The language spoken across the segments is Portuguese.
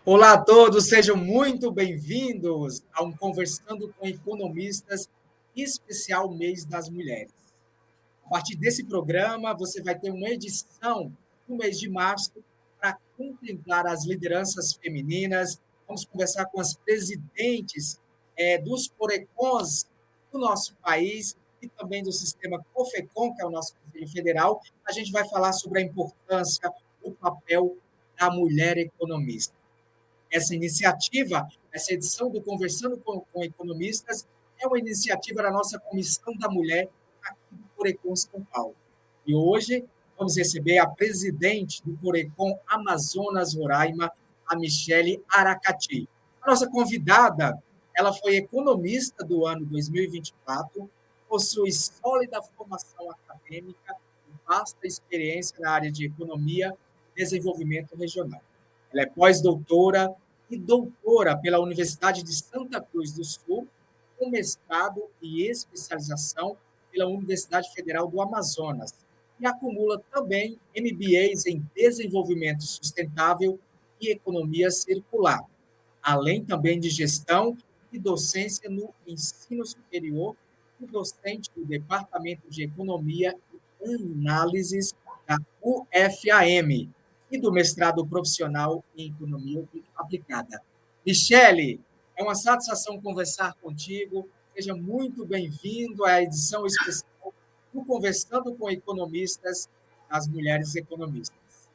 Olá a todos, sejam muito bem-vindos a um Conversando com Economistas, especial Mês das Mulheres. A partir desse programa, você vai ter uma edição no mês de março para contemplar as lideranças femininas. Vamos conversar com as presidentes dos Corecons do nosso país e também do sistema COFECON, que é o nosso Conselho Federal. A gente vai falar sobre a importância, o papel da mulher economista. Essa iniciativa, essa edição do Conversando com Economistas, é uma iniciativa da nossa Comissão da Mulher aqui do Corecon São Paulo. E hoje vamos receber a presidente do Corecon Amazonas Roraima, a Michele Aracati. A nossa convidada, ela foi economista do ano 2024, possui sólida formação acadêmica e vasta experiência na área de economia e desenvolvimento regional. Ela é pós-doutora e doutora pela Universidade de Santa Cruz do Sul, com mestrado e especialização pela Universidade Federal do Amazonas. E acumula também MBAs em Desenvolvimento Sustentável e Economia Circular, além também de Gestão e Docência no Ensino Superior e docente do Departamento de Economia e Análises da UFAM e do mestrado profissional em Economia Aplicada. Michele, é uma satisfação conversar contigo. Seja muito bem-vindo à edição especial do Conversando com Economistas, as Mulheres Economistas.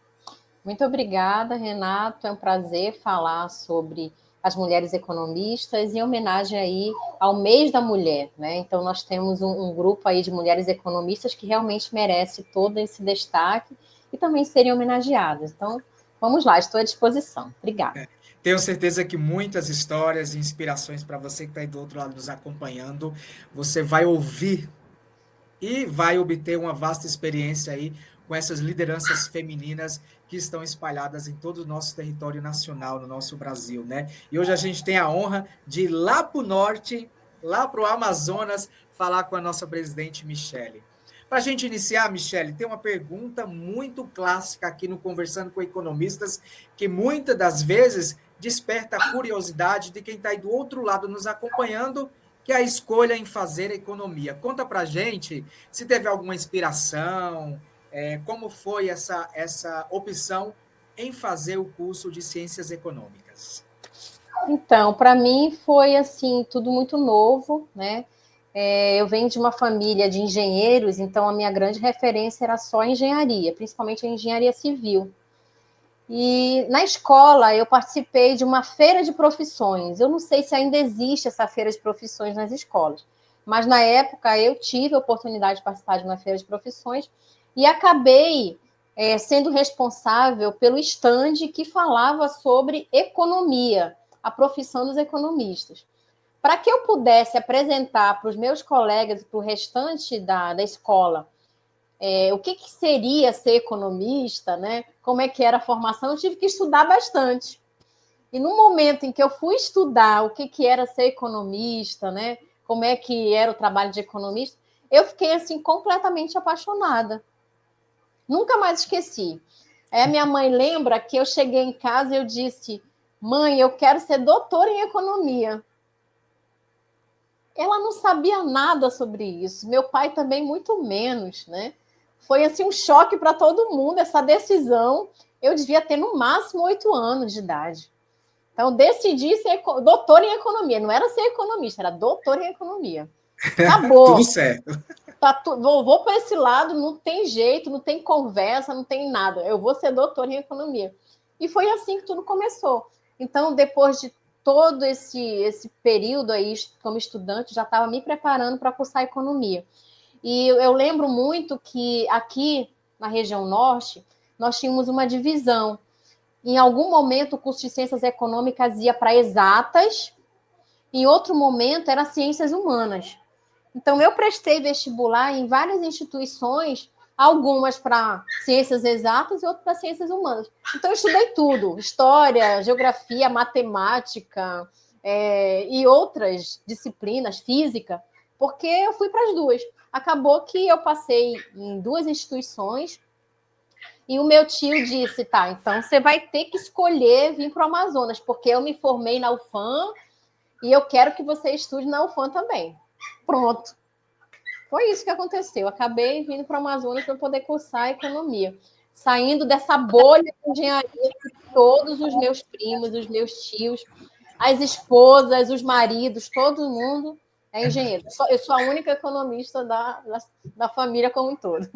Muito obrigada, Renato. É um prazer falar sobre as mulheres economistas em homenagem aí ao mês da mulher, né? Então nós temos um grupo aí de mulheres economistas que realmente merece todo esse destaque e também serem homenageadas. Então, vamos lá, estou à disposição. Obrigada. Tenho certeza que muitas histórias e inspirações para você que está aí do outro lado nos acompanhando, você vai ouvir e vai obter uma vasta experiência aí com essas lideranças femininas que estão espalhadas em todo o nosso território nacional, no nosso Brasil, né? E hoje a gente tem a honra de ir lá para o norte, lá para o Amazonas, falar com a nossa presidente Michele. Para a gente iniciar, Michele, tem uma pergunta muito clássica aqui no Conversando com Economistas, que muitas das vezes desperta a curiosidade de quem está aí do outro lado nos acompanhando, que é a escolha em fazer economia. Conta para a gente se teve alguma inspiração, como foi essa opção em fazer o curso de Ciências Econômicas. Então, para mim foi assim tudo muito novo, né? Eu venho de uma família de engenheiros, então a minha grande referência era só engenharia, principalmente a engenharia civil. E na escola eu participei de uma feira de profissões. Eu não sei se ainda existe essa feira de profissões nas escolas, mas na época eu tive a oportunidade de participar de uma feira de profissões e acabei sendo responsável pelo stand que falava sobre economia, a profissão dos economistas. Para que eu pudesse apresentar para os meus colegas e para o restante da escola o que seria ser economista, né? Como é que era a formação, eu tive que estudar bastante. E no momento em que eu fui estudar o que era ser economista, né? Como é que era o trabalho de economista, eu fiquei assim completamente apaixonada. Nunca mais esqueci. Aí a minha mãe lembra que eu cheguei em casa e eu disse: mãe, eu quero ser doutora em economia. Ela não sabia nada sobre isso. Meu pai também muito menos, né? Foi assim um choque para todo mundo essa decisão. Eu devia ter no máximo 8 anos de idade. Então decidi ser doutor em economia. Não era ser economista, era doutor em economia. Tudo Acabou. certo. Vou para esse lado, não tem jeito, não tem conversa, não tem nada. Eu vou ser doutor em economia. E foi assim que tudo começou. Então, depois de todo esse período aí como estudante, já estava me preparando para cursar economia. E eu lembro muito que aqui na região norte, nós tínhamos uma divisão. Em algum momento, o curso de ciências econômicas ia para exatas, em outro momento, era ciências humanas. Então, eu prestei vestibular em várias instituições, algumas para ciências exatas e outras para ciências humanas. Então, eu estudei tudo: história, geografia, matemática e outras disciplinas, física, porque eu fui para as duas. Acabou que eu passei em duas instituições E o meu tio disse, tá, então você vai ter que escolher vir para o Amazonas, porque eu me formei na UFAM e eu quero que você estude na UFAM também. Pronto. Foi isso que aconteceu. Eu acabei vindo para o Amazonas para poder cursar economia. Saindo dessa bolha de engenharia que todos os meus primos, os meus tios, as esposas, os maridos, todo mundo é engenheiro. Eu sou a única economista da família como um todo.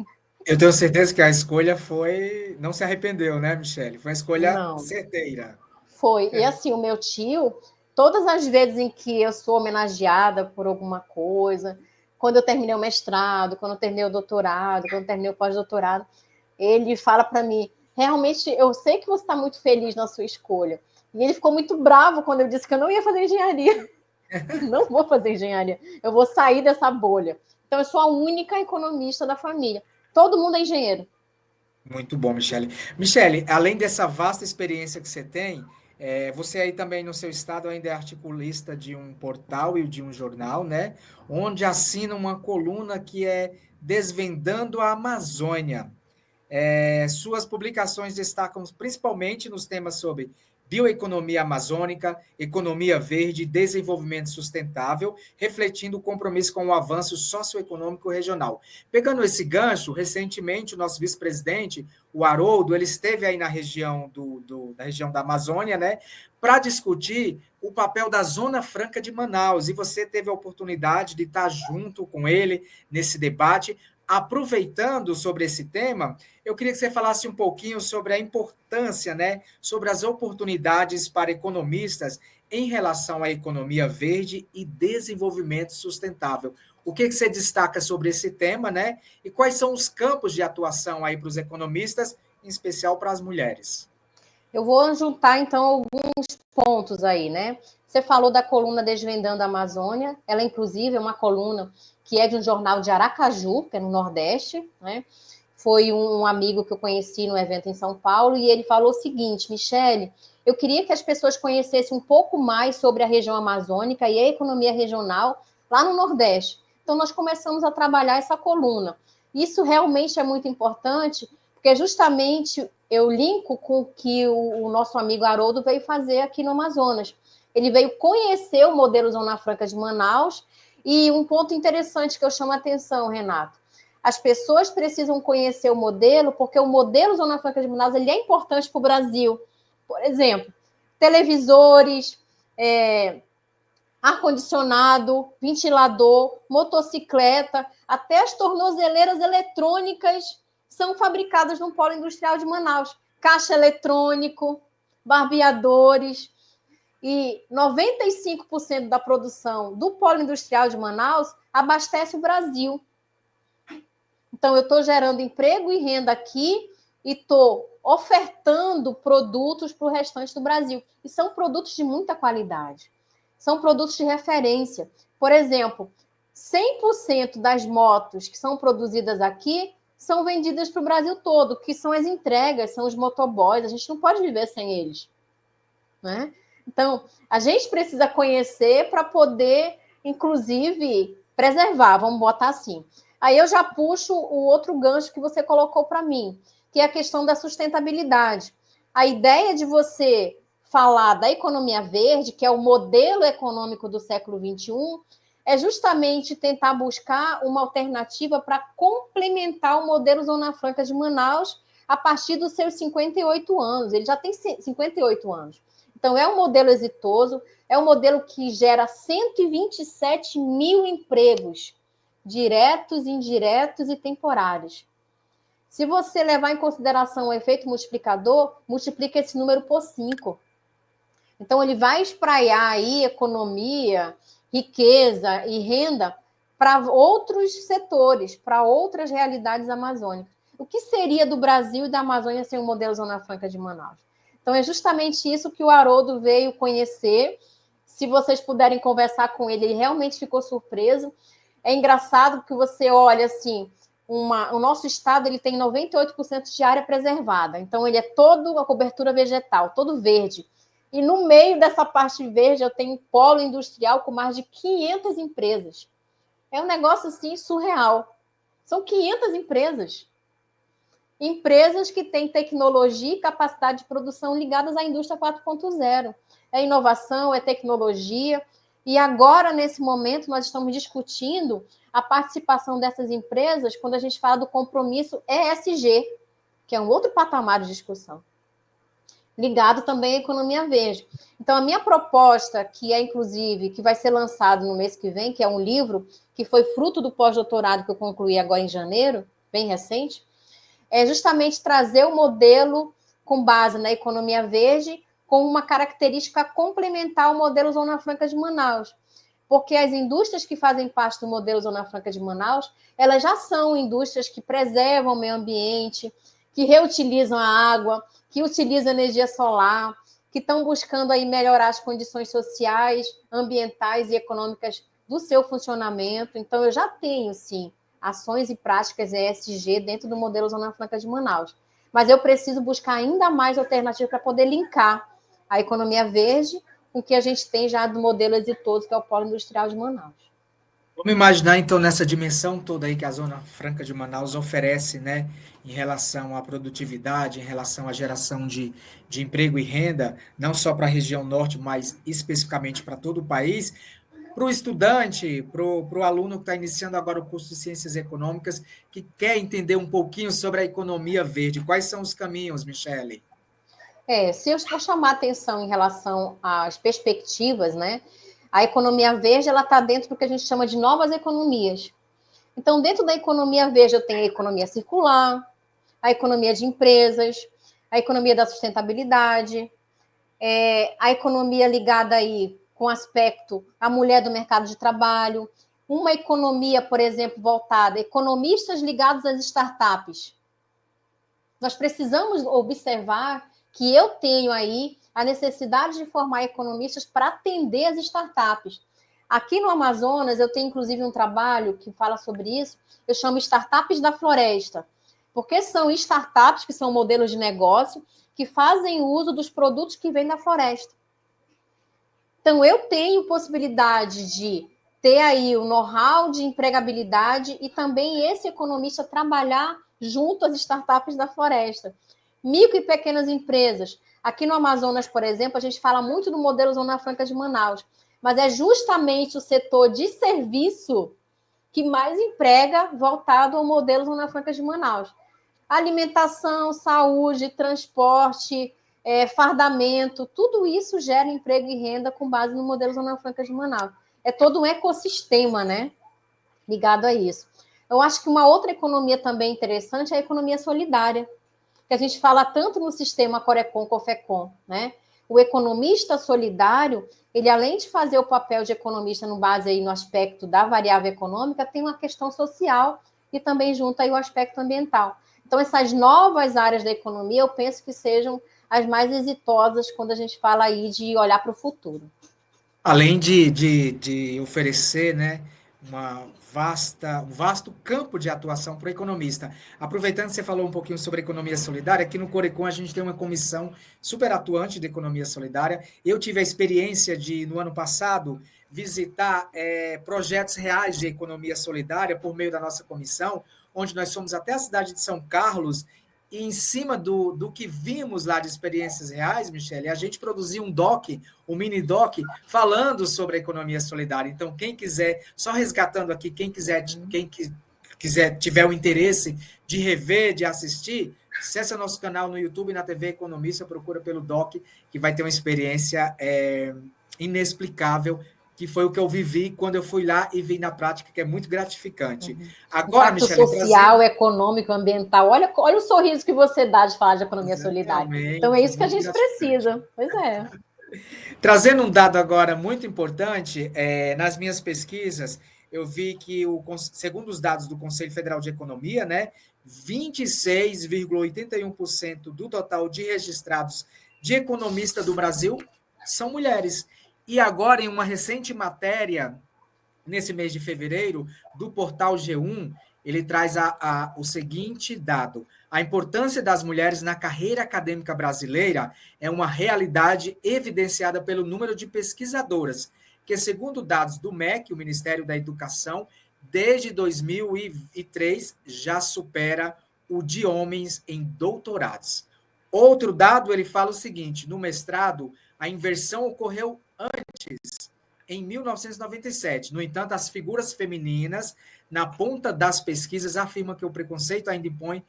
Eu tenho certeza que a escolha foi. Não se arrependeu, né, Michele? Foi uma escolha Não, certeira. foi. E assim, o meu tio, todas as vezes em que eu sou homenageada por alguma coisa, quando eu terminei o mestrado, quando eu terminei o doutorado, quando eu terminei o pós-doutorado, ele fala para mim, realmente, eu sei que você está muito feliz na sua escolha. E ele ficou muito bravo quando eu disse que eu não ia fazer engenharia. Não vou fazer engenharia. Eu vou sair dessa bolha. Então, eu sou a única economista da família. Todo mundo é engenheiro. Muito bom, Michele. Michele, além dessa vasta experiência que você tem, você aí também no seu estado ainda é articulista de um portal e de um jornal, né? Onde assina uma coluna que é Desvendando a Amazônia. Suas publicações destacam principalmente nos temas sobre bioeconomia amazônica, economia verde e desenvolvimento sustentável, refletindo o compromisso com o avanço socioeconômico regional. Pegando esse gancho, recentemente o nosso vice-presidente, o Haroldo, ele esteve aí na região da região da Amazônia, né, para discutir o papel da Zona Franca de Manaus, e você teve a oportunidade de estar junto com ele nesse debate. Aproveitando sobre esse tema, eu queria que você falasse um pouquinho sobre a importância, né, sobre as oportunidades para economistas em relação à economia verde e desenvolvimento sustentável. O que você destaca sobre esse tema, né? E quais são os campos de atuação aí para os economistas, em especial para as mulheres? Eu vou juntar, então, alguns pontos aí, né? Você falou da coluna Desvendando a Amazônia. Ela, inclusive, é uma coluna que é de um jornal de Aracaju, que é no Nordeste, né? Foi um amigo que eu conheci no evento em São Paulo, e ele falou o seguinte, Michele, eu queria que as pessoas conhecessem um pouco mais sobre a região amazônica e a economia regional lá no Nordeste. Então, nós começamos a trabalhar essa coluna. Isso realmente é muito importante, porque justamente eu linko com o que o nosso amigo Haroldo veio fazer aqui no Amazonas. Ele veio conhecer o modelo Zona Franca de Manaus, e um ponto interessante que eu chamo a atenção, Renato, as pessoas precisam conhecer o modelo, porque o modelo Zona Franca de Manaus ele é importante para o Brasil. Por exemplo, televisores, ar-condicionado, ventilador, motocicleta, até as tornozeleiras eletrônicas são fabricadas no polo industrial de Manaus. Caixa eletrônico, barbeadores. E 95% da produção do polo industrial de Manaus abastece o Brasil. Então, eu estou gerando emprego e renda aqui e estou ofertando produtos para o restante do Brasil. E são produtos de muita qualidade. São produtos de referência. Por exemplo, 100% das motos que são produzidas aqui são vendidas para o Brasil todo, que são as entregas, são os motoboys. A gente não pode viver sem eles, né? Então, a gente precisa conhecer para poder, inclusive, preservar, vamos botar assim. Aí eu já puxo o outro gancho que você colocou para mim, que é a questão da sustentabilidade. A ideia de você falar da economia verde, que é o modelo econômico do século XXI, é justamente tentar buscar uma alternativa para complementar o modelo Zona Franca de Manaus a partir dos seus 58 anos. Ele já tem 58 anos. Então, é um modelo exitoso, é um modelo que gera 127 mil empregos, diretos, indiretos e temporários. Se você levar em consideração o efeito multiplicador, multiplica esse número por 5. Então, ele vai espraiar aí economia, riqueza e renda para outros setores, para outras realidades amazônicas. O que seria do Brasil e da Amazônia sem o modelo Zona Franca de Manaus? Então, é justamente isso que o Haroldo veio conhecer. Se vocês puderem conversar com ele, ele realmente ficou surpreso. É engraçado porque você olha assim, o nosso estado ele tem 98% de área preservada. Então, ele é todo a cobertura vegetal, todo verde. E no meio dessa parte verde, eu tenho um polo industrial com mais de 500 empresas. É um negócio assim surreal. São 500 empresas. empresas que têm tecnologia e capacidade de produção ligadas à indústria 4.0. É inovação, é tecnologia. E agora, nesse momento, nós estamos discutindo a participação dessas empresas quando a gente fala do compromisso ESG, que é um outro patamar de discussão, ligado também à economia verde. Então, a minha proposta, que é, inclusive, que vai ser lançado no mês que vem, que é um livro que foi fruto do pós-doutorado que eu concluí agora em janeiro, bem recente, é justamente trazer o modelo com base na economia verde com uma característica complementar ao modelo Zona Franca de Manaus. Porque as indústrias que fazem parte do modelo Zona Franca de Manaus, elas já são indústrias que preservam o meio ambiente, que reutilizam a água, que utilizam energia solar, que estão buscando aí melhorar as condições sociais, ambientais e econômicas do seu funcionamento. Então, eu já tenho, sim, ações e práticas ESG dentro do modelo Zona Franca de Manaus. Mas eu preciso buscar ainda mais alternativas para poder linkar a economia verde com o que a gente tem já do modelo exitoso, que é o Polo Industrial de Manaus. Vamos imaginar, então, nessa dimensão toda aí que a Zona Franca de Manaus oferece, né, em relação à produtividade, em relação à geração de emprego e renda, não só para a região norte, mas especificamente para todo o país, para o estudante, para o aluno que está iniciando agora o curso de Ciências Econômicas, que quer entender um pouquinho sobre a economia verde. Quais são os caminhos, Michele? Se eu for chamar atenção em relação às perspectivas, né, a economia verde ela está dentro do que a gente chama de novas economias. Então, dentro da economia verde, eu tenho a economia circular, a economia de empresas, a economia da sustentabilidade, a economia ligada aí com aspecto à mulher do mercado de trabalho, uma economia, por exemplo, voltada, economistas ligados às startups. Nós precisamos observar que eu tenho aí a necessidade de formar economistas para atender as startups. Aqui no Amazonas, eu tenho inclusive um trabalho que fala sobre isso, eu chamo Startups da Floresta, porque são startups que são modelos de negócio que fazem uso dos produtos que vêm da floresta. Então, eu tenho possibilidade de ter aí o know-how de empregabilidade e também esse economista trabalhar junto às startups da floresta. Micro e pequenas empresas. Aqui no Amazonas, por exemplo, a gente fala muito do modelo Zona Franca de Manaus, mas é justamente o setor de serviço que mais emprega voltado ao modelo Zona Franca de Manaus. Alimentação, saúde, transporte, fardamento, tudo isso gera emprego e renda com base no modelo Zona Franca de Manaus. É todo um ecossistema, né, ligado a isso. Eu acho que uma outra economia também interessante é a economia solidária, que a gente fala tanto no sistema Corecon-Cofecon, né? O economista solidário, ele além de fazer o papel de economista no base aí no aspecto da variável econômica, tem uma questão social e também junta aí o aspecto ambiental. Então, essas novas áreas da economia, eu penso que sejam as mais exitosas quando a gente fala aí de olhar para o futuro. Além de oferecer, né, um vasto campo de atuação para o economista. Aproveitando que você falou um pouquinho sobre economia solidária, aqui no Corecon a gente tem uma comissão super atuante de economia solidária. Eu tive a experiência de, no ano passado, visitar projetos reais de economia solidária por meio da nossa comissão, onde nós fomos até a cidade de São Carlos e em cima do que vimos lá de experiências reais, Michele, a gente produziu um mini doc, falando sobre a economia solidária. Então, quem quiser, só resgatando aqui, quem quiser tiver o interesse de rever, de assistir, acessa nosso canal no YouTube e na TV Economista, procura pelo doc, que vai ter uma experiência inexplicável, que foi o que eu vivi quando eu fui lá e vi na prática, que é muito gratificante. Agora, Impacto Michele, social, econômico, ambiental. Olha o sorriso que você dá de falar de economia solidária. Então, é exatamente, isso que a muito gente gratificante. precisa. Pois é. Trazendo um dado agora muito importante, nas minhas pesquisas, eu vi que, segundo os dados do Conselho Federal de Economia, né, 26,81% do total de registrados de economista do Brasil são mulheres. E agora, em uma recente matéria, nesse mês de fevereiro, do portal G1, ele traz o seguinte dado: a importância das mulheres na carreira acadêmica brasileira é uma realidade evidenciada pelo número de pesquisadoras, que, segundo dados do MEC, o Ministério da Educação, desde 2003 já supera o de homens em doutorados. Outro dado, ele fala o seguinte: no mestrado, a inversão ocorreu antes, em 1997. No entanto, as figuras femininas, na ponta das pesquisas, afirmam que o preconceito ainda impõe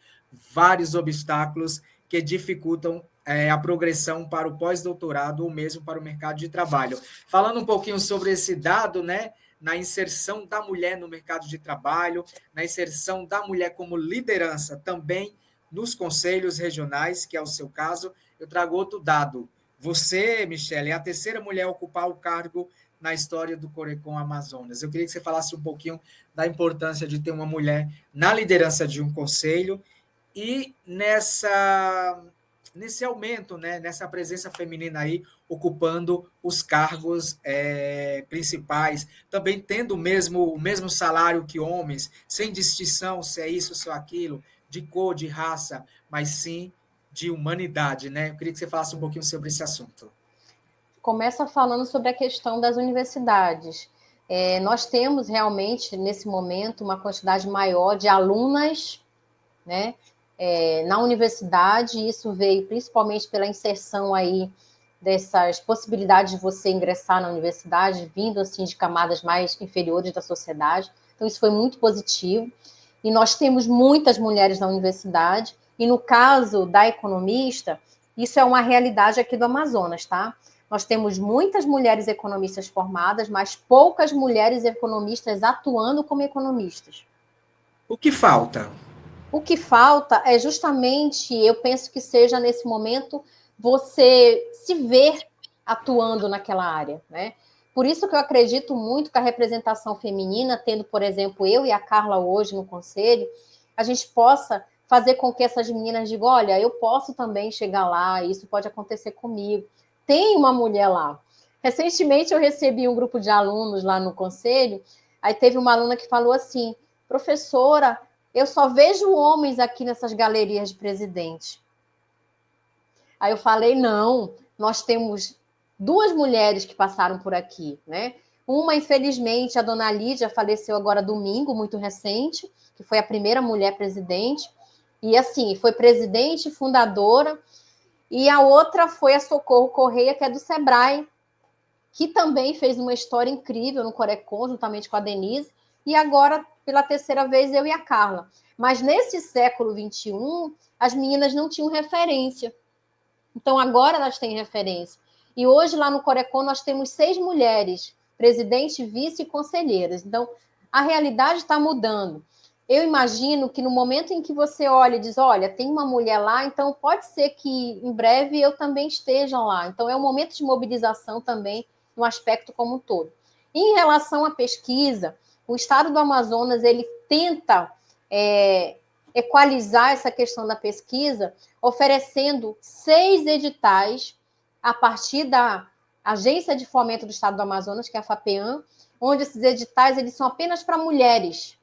vários obstáculos que dificultam a progressão para o pós-doutorado ou mesmo para o mercado de trabalho. Falando um pouquinho sobre esse dado, né, na inserção da mulher no mercado de trabalho, na inserção da mulher como liderança também nos conselhos regionais, que é o seu caso, eu trago outro dado. Você, Michele, é a terceira mulher a ocupar o cargo na história do Corecon Amazonas. Eu queria que você falasse um pouquinho da importância de ter uma mulher na liderança de um conselho e nesse aumento, né, nessa presença feminina aí, ocupando os cargos principais, também tendo o mesmo salário que homens, sem distinção se é isso, se é aquilo, de cor, de raça, mas sim de humanidade, né? Eu queria que você falasse um pouquinho sobre esse assunto. Começa falando sobre a questão das universidades. Nós temos realmente, nesse momento, uma quantidade maior de alunas, né, na universidade. Isso veio principalmente pela inserção aí dessas possibilidades de você ingressar na universidade, vindo assim de camadas mais inferiores da sociedade. Então, isso foi muito positivo. E nós temos muitas mulheres na universidade, e no caso da economista, isso é uma realidade aqui do Amazonas, tá? Nós temos muitas mulheres economistas formadas, mas poucas mulheres economistas atuando como economistas. O que falta? O que falta é justamente, eu penso que seja nesse momento, você se ver atuando naquela área, né? Por isso que eu acredito muito que a representação feminina, tendo, por exemplo, eu e a Carla hoje no conselho, a gente possa fazer com que essas meninas digam, olha, eu posso também chegar lá, isso pode acontecer comigo. Tem uma mulher lá. Recentemente eu recebi um grupo de alunos lá no conselho, aí teve uma aluna que falou assim, professora, eu só vejo homens aqui nessas galerias de presidente. Aí eu falei, não, nós temos duas mulheres que passaram por aqui, né? Uma, infelizmente, a dona Lídia faleceu agora domingo, muito recente, que foi a primeira mulher presidente. E assim, foi presidente, fundadora. E a outra foi a Socorro Correia, que é do Sebrae, que também fez uma história incrível no Corecon, juntamente com a Denise. E agora, pela terceira vez, eu e a Carla. Mas nesse século XXI, as meninas não tinham referência. Então, agora elas têm referência. E hoje, lá no Corecon, nós temos 6 mulheres, presidente, vice e conselheiras. Então, a realidade está mudando. Eu imagino que no momento em que você olha e diz, olha, tem uma mulher lá, então pode ser que em breve eu também esteja lá. Então, é um momento de mobilização também, no aspecto como um todo. E em relação à pesquisa, o Estado do Amazonas, ele tenta equalizar essa questão da pesquisa, oferecendo 6 editais a partir da Agência de Fomento do Estado do Amazonas, que é a FAPEAM, onde esses editais eles são apenas para mulheres.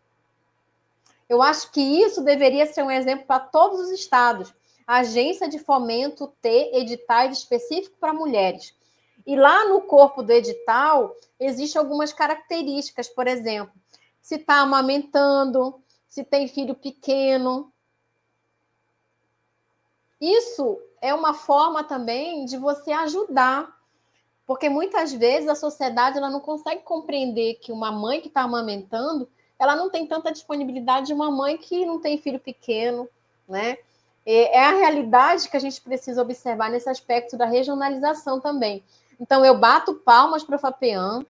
Eu acho que isso deveria ser um exemplo para todos os estados. A Agência de Fomento ter editais específicos para mulheres. E lá no corpo do edital, existem algumas características, por exemplo, se está amamentando, se tem filho pequeno. Isso é uma forma também de você ajudar, porque muitas vezes a sociedade ela não consegue compreender que uma mãe que está amamentando, ela não tem tanta disponibilidade de uma mãe que não tem filho pequeno, né? É a realidade que a gente precisa observar nesse aspecto da regionalização também. Então, eu bato palmas para a FAPEAM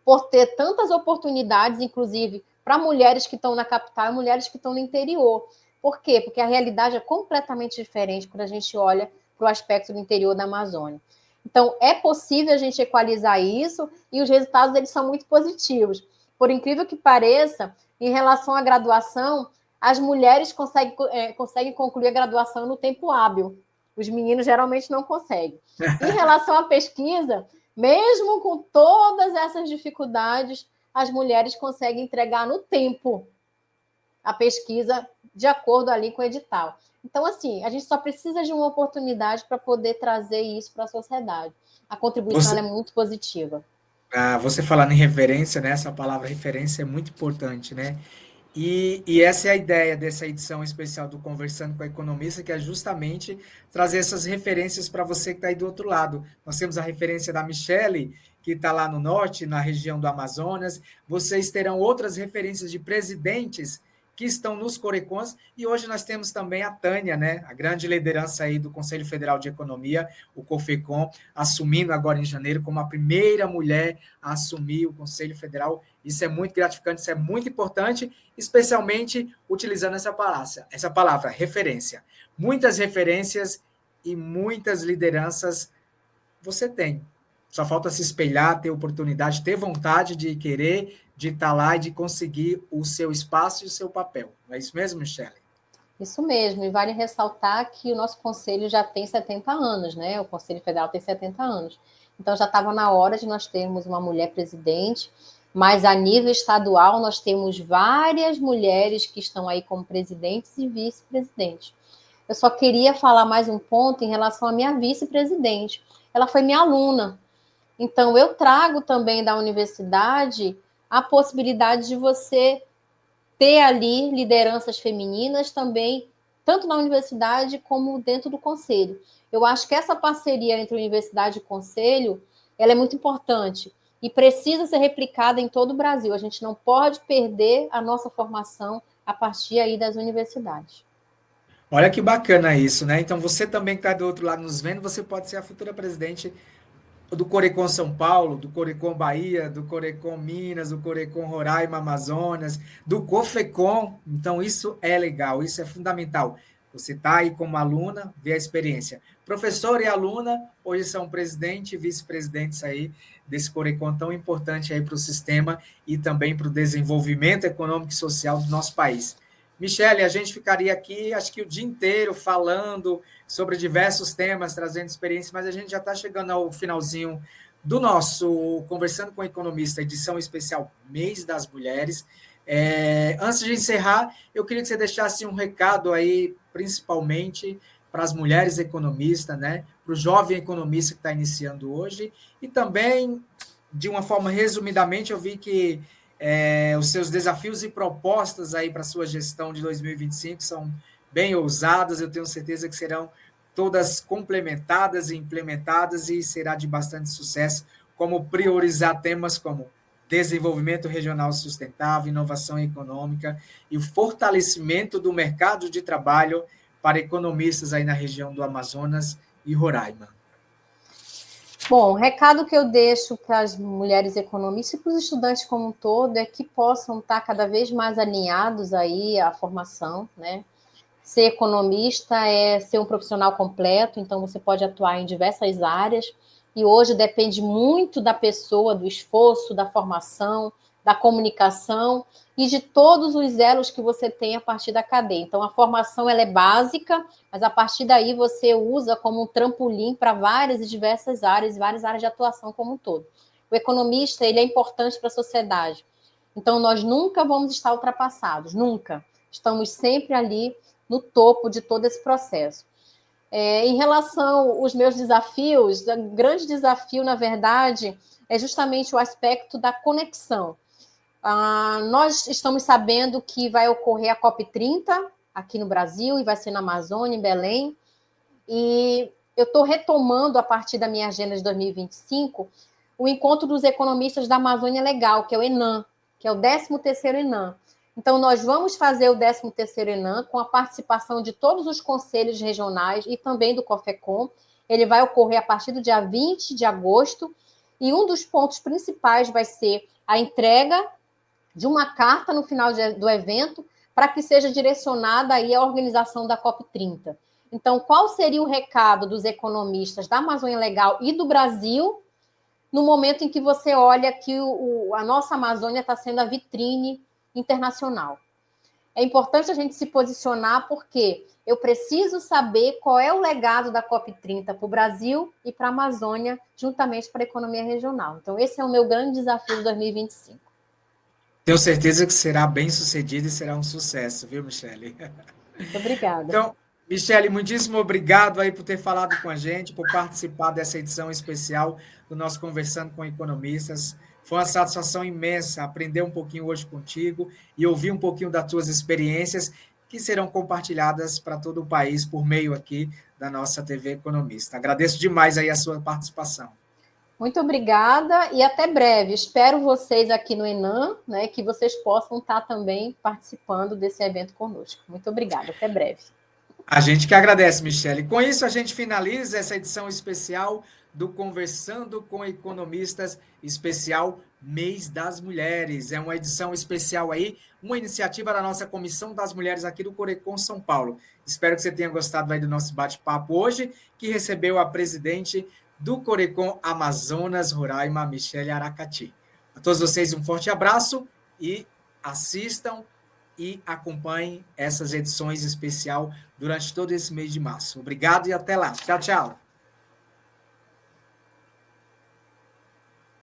por ter tantas oportunidades, inclusive para mulheres que estão na capital e mulheres que estão no interior. Por quê? Porque a realidade é completamente diferente quando a gente olha para o aspecto do interior da Amazônia. Então, é possível a gente equalizar isso e os resultados eles são muito positivos. Por incrível que pareça, em relação à graduação, as mulheres conseguem concluir a graduação no tempo hábil. Os meninos geralmente não conseguem. Em relação à pesquisa, mesmo com todas essas dificuldades, as mulheres conseguem entregar no tempo a pesquisa de acordo ali com o edital. Então, assim, a gente só precisa de uma oportunidade para poder trazer isso para a sociedade. A contribuição é muito positiva. Você falando em referência, né? Essa palavra referência é muito importante, né? E essa é a ideia dessa edição especial do Conversando com a Economista, que é justamente trazer essas referências para você que está aí do outro lado. Nós temos a referência da Michele, que está lá no norte, na região do Amazonas. Vocês terão outras referências de presidentes que estão nos Corecons. E hoje nós temos também a Tânia, né, a grande liderança aí do Conselho Federal de Economia, o COFECOM, assumindo agora em janeiro como a primeira mulher a assumir o Conselho Federal. Isso é muito gratificante, isso é muito importante, especialmente utilizando essa palavra, referência. Muitas referências e muitas lideranças você tem. Só falta se espelhar, ter oportunidade, ter vontade de querer, de estar lá e de conseguir o seu espaço e o seu papel. Não é isso mesmo, Michele? Isso mesmo, e vale ressaltar que o nosso conselho já tem 70 anos, né? O Conselho Federal tem 70 anos. Então já estava na hora de nós termos uma mulher presidente, mas a nível estadual nós temos várias mulheres que estão aí como presidentes e vice-presidentes. Eu só queria falar mais um ponto em relação à minha vice-presidente. Ela foi minha aluna. Então eu trago também da universidade a possibilidade de você ter ali lideranças femininas também, tanto na universidade como dentro do conselho. Eu acho que essa parceria entre universidade e conselho, ela é muito importante e precisa ser replicada em todo o Brasil. A gente não pode perder a nossa formação a partir aí das universidades. Olha que bacana isso, né? Então você também que está do outro lado nos vendo, você pode ser a futura presidente do Corecon São Paulo, do Corecon Bahia, do Corecon Minas, do Corecon Roraima, Amazonas, do COFECOM. Então, isso é legal, isso é fundamental. Você está aí como aluna, vê a experiência. Professor e aluna, hoje são presidente e vice-presidentes aí desse Corecon tão importante aí para o sistema e também para o desenvolvimento econômico e social do nosso país. Michele, a gente ficaria aqui, acho que o dia inteiro falando sobre diversos temas, trazendo experiências, mas a gente já está chegando ao finalzinho do nosso Conversando com o Economista, edição especial Mês das Mulheres. Antes de encerrar, eu queria que você deixasse um recado aí, principalmente para as mulheres economistas, né? Para o jovem economista que está iniciando hoje, e também, de uma forma resumidamente, eu vi que os seus desafios e propostas aí para a sua gestão de 2025 são bem ousadas, eu tenho certeza que serão todas complementadas e implementadas e será de bastante sucesso, como priorizar temas como desenvolvimento regional sustentável, inovação econômica e o fortalecimento do mercado de trabalho para economistas aí na região do Amazonas e Roraima. Bom, o recado que eu deixo para as mulheres economistas e para os estudantes como um todo é que possam estar cada vez mais alinhados aí à formação, né? Ser economista é ser um profissional completo, então você pode atuar em diversas áreas, e hoje depende muito da pessoa, do esforço, da formação, da comunicação e de todos os elos que você tem a partir da cadeia. Então, a formação ela é básica, mas a partir daí você usa como um trampolim para várias e diversas áreas, várias áreas de atuação como um todo. O economista ele é importante para a sociedade, então nós nunca vamos estar ultrapassados, nunca. Estamos sempre ali no topo de todo esse processo. Em relação aos meus desafios, o grande desafio, na verdade, é justamente o aspecto da conexão. Nós estamos sabendo que vai ocorrer a COP30 aqui no Brasil e vai ser na Amazônia, em Belém, e eu estou retomando, a partir da minha agenda de 2025, o encontro dos economistas da Amazônia Legal, que é o ENAM, que é o 13º ENAM. Então, nós vamos fazer o 13º ENAM com a participação de todos os conselhos regionais e também do COFECOM. Ele vai ocorrer a partir do dia 20 de agosto, e um dos pontos principais vai ser a entrega de uma carta no final do evento para que seja direcionada aí à organização da COP30. Então, qual seria o recado dos economistas da Amazônia Legal e do Brasil no momento em que você olha que a nossa Amazônia está sendo a vitrine internacional? É importante a gente se posicionar porque eu preciso saber qual é o legado da COP30 para o Brasil e para a Amazônia, juntamente para a economia regional. Então, esse é o meu grande desafio de 2025. Tenho certeza que será bem sucedido e será um sucesso, viu, Michele? Muito obrigada. Então, Michele, muitíssimo obrigado aí por ter falado com a gente, por participar dessa edição especial do nosso Conversando com Economistas. Foi uma satisfação imensa aprender um pouquinho hoje contigo e ouvir um pouquinho das tuas experiências que serão compartilhadas para todo o país por meio aqui da nossa TV Economista. Agradeço demais aí a sua participação. Muito obrigada e até breve. Espero vocês aqui no Enam, né, que vocês possam estar também participando desse evento conosco. Muito obrigada, até breve. A gente que agradece, Michele. Com isso, a gente finaliza essa edição especial do Conversando com Economistas, especial Mês das Mulheres. É uma edição especial aí, uma iniciativa da nossa Comissão das Mulheres aqui do Corecon São Paulo. Espero que você tenha gostado aí do nosso bate-papo hoje, que recebeu a presidente do Corecon Amazonas Roraima, Michele Aracati. A todos vocês um forte abraço e assistam e acompanhem essas edições especial durante todo esse mês de março. Obrigado e até lá. Tchau, tchau.